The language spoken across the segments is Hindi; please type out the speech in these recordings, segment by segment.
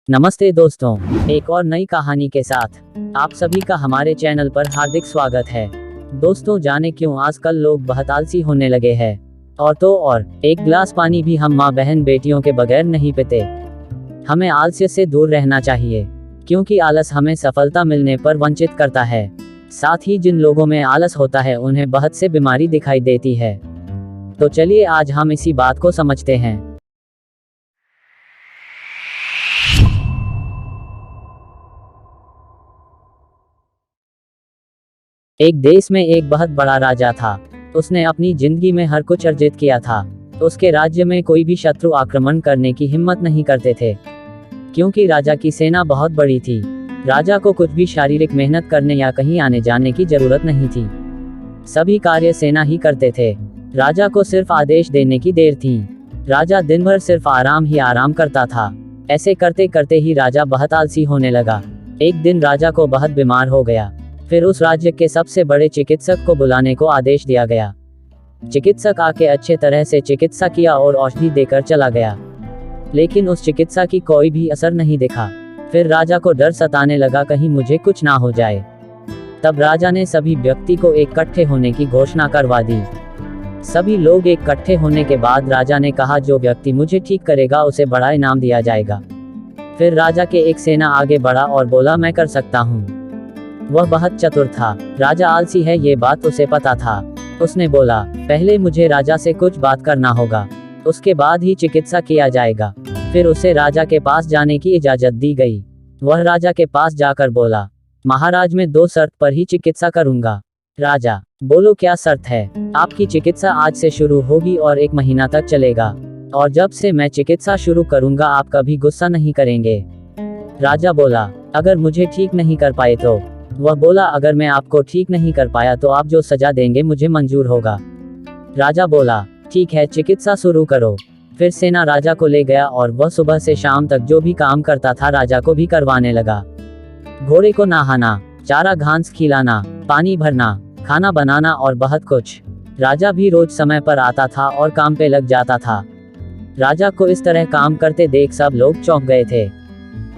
नमस्ते दोस्तों, एक और नई कहानी के साथ आप सभी का हमारे चैनल पर हार्दिक स्वागत है। दोस्तों, जाने क्यों आजकल लोग बहुत आलसी होने लगे हैं। और तो और, एक गिलास पानी भी हम माँ बहन बेटियों के बगैर नहीं पीते। हमें आलस्य से दूर रहना चाहिए, क्योंकि आलस हमें सफलता मिलने पर वंचित करता है। साथ ही जिन लोगों में आलस होता है उन्हें बहुत से बीमारी दिखाई देती है। तो चलिए आज हम इसी बात को समझते हैं। एक देश में एक बहुत बड़ा राजा था। उसने अपनी जिंदगी में हर कुछ अर्जित किया था। उसके राज्य में कोई भी शत्रु आक्रमण करने की हिम्मत नहीं करते थे, क्योंकि राजा की सेना बहुत बड़ी थी। राजा को कुछ भी शारीरिक मेहनत करने या कहीं आने जाने की जरूरत नहीं थी। सभी कार्य सेना ही करते थे। राजा को सिर्फ आदेश देने की देर थी। राजा दिन भर सिर्फ आराम ही आराम करता था। ऐसे करते करते ही राजा बहुत आलसी होने लगा। एक दिन राजा को बहुत बीमार हो गया। फिर उस राज्य के सबसे बड़े चिकित्सक को बुलाने को आदेश दिया गया। चिकित्सक आके अच्छे तरह से चिकित्सा किया और औषधि देकर चला गया, लेकिन उस चिकित्सा की कोई भी असर नहीं दिखा। फिर राजा को डर सताने लगा, कहीं मुझे कुछ ना हो जाए। तब राजा ने सभी व्यक्ति को इकट्ठे होने की घोषणा करवा दी। सभी लोग इकट्ठे होने के बाद राजा ने कहा, जो व्यक्ति मुझे ठीक करेगा उसे बड़ा इनाम दिया जाएगा। फिर राजा के एक सेना आगे बढ़ा और बोला, मैं कर सकता हूँ। वह बहुत चतुर था। राजा आलसी है ये बात उसे पता था। उसने बोला, पहले मुझे राजा से कुछ बात करना होगा, उसके बाद ही चिकित्सा किया जाएगा। फिर उसे राजा के पास जाने की इजाजत दी गई। वह राजा के पास जाकर बोला, महाराज, मैं 2 शर्त पर ही चिकित्सा करूंगा। राजा, बोलो क्या शर्त है? आपकी चिकित्सा आज से शुरू होगी और 1 महीना तक चलेगा, और जब से मैं चिकित्सा शुरू करूंगा आप कभी गुस्सा नहीं करेंगे। राजा बोला, अगर मुझे ठीक नहीं कर पाए तो? वह बोला, अगर मैं आपको ठीक नहीं कर पाया तो आप जो सजा देंगे मुझे मंजूर होगा। राजा बोला, ठीक है, चिकित्सा शुरू करो। फिर सेना राजा को ले गया और वह सुबह से शाम तक जो भी काम करता था राजा को भी करवाने लगा। घोड़े को नहाना, चारा घास खिलाना, पानी भरना, खाना बनाना और बहुत कुछ। राजा भी रोज समय पर आता था और काम पे लग जाता था। राजा को इस तरह काम करते देख सब लोग चौंक गए थे।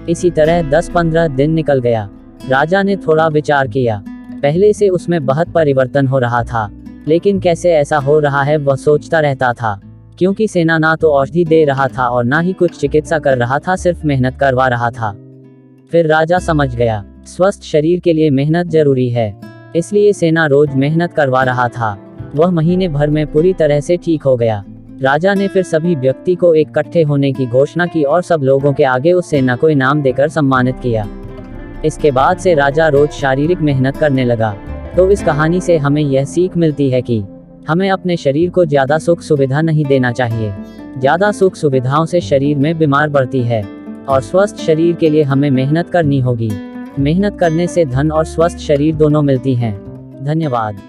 इसी तरह 10-15 दिन निकल गया। राजा ने थोड़ा विचार किया। पहले से उसमें बहुत परिवर्तन हो रहा था, लेकिन कैसे ऐसा हो रहा है वह सोचता रहता था, क्योंकि सेना ना तो औषधि दे रहा था और ना ही कुछ चिकित्सा कर रहा था, सिर्फ मेहनत करवा रहा था। फिर राजा समझ गया, स्वस्थ शरीर के लिए मेहनत जरूरी है, इसलिए सेना रोज मेहनत करवा रहा था। वह महीने भर में पूरी तरह से ठीक हो गया। राजा ने फिर सभी व्यक्ति को इकट्ठे होने की घोषणा की और सब लोगों के आगे उस सेना को इनाम देकर सम्मानित किया। इसके बाद से राजा रोज शारीरिक मेहनत करने लगा। तो इस कहानी से हमें यह सीख मिलती है कि हमें अपने शरीर को ज्यादा सुख सुविधा नहीं देना चाहिए। ज्यादा सुख सुविधाओं से शरीर में बीमार बढ़ती है, और स्वस्थ शरीर के लिए हमें मेहनत करनी होगी। मेहनत करने से धन और स्वस्थ शरीर दोनों मिलती हैं। धन्यवाद।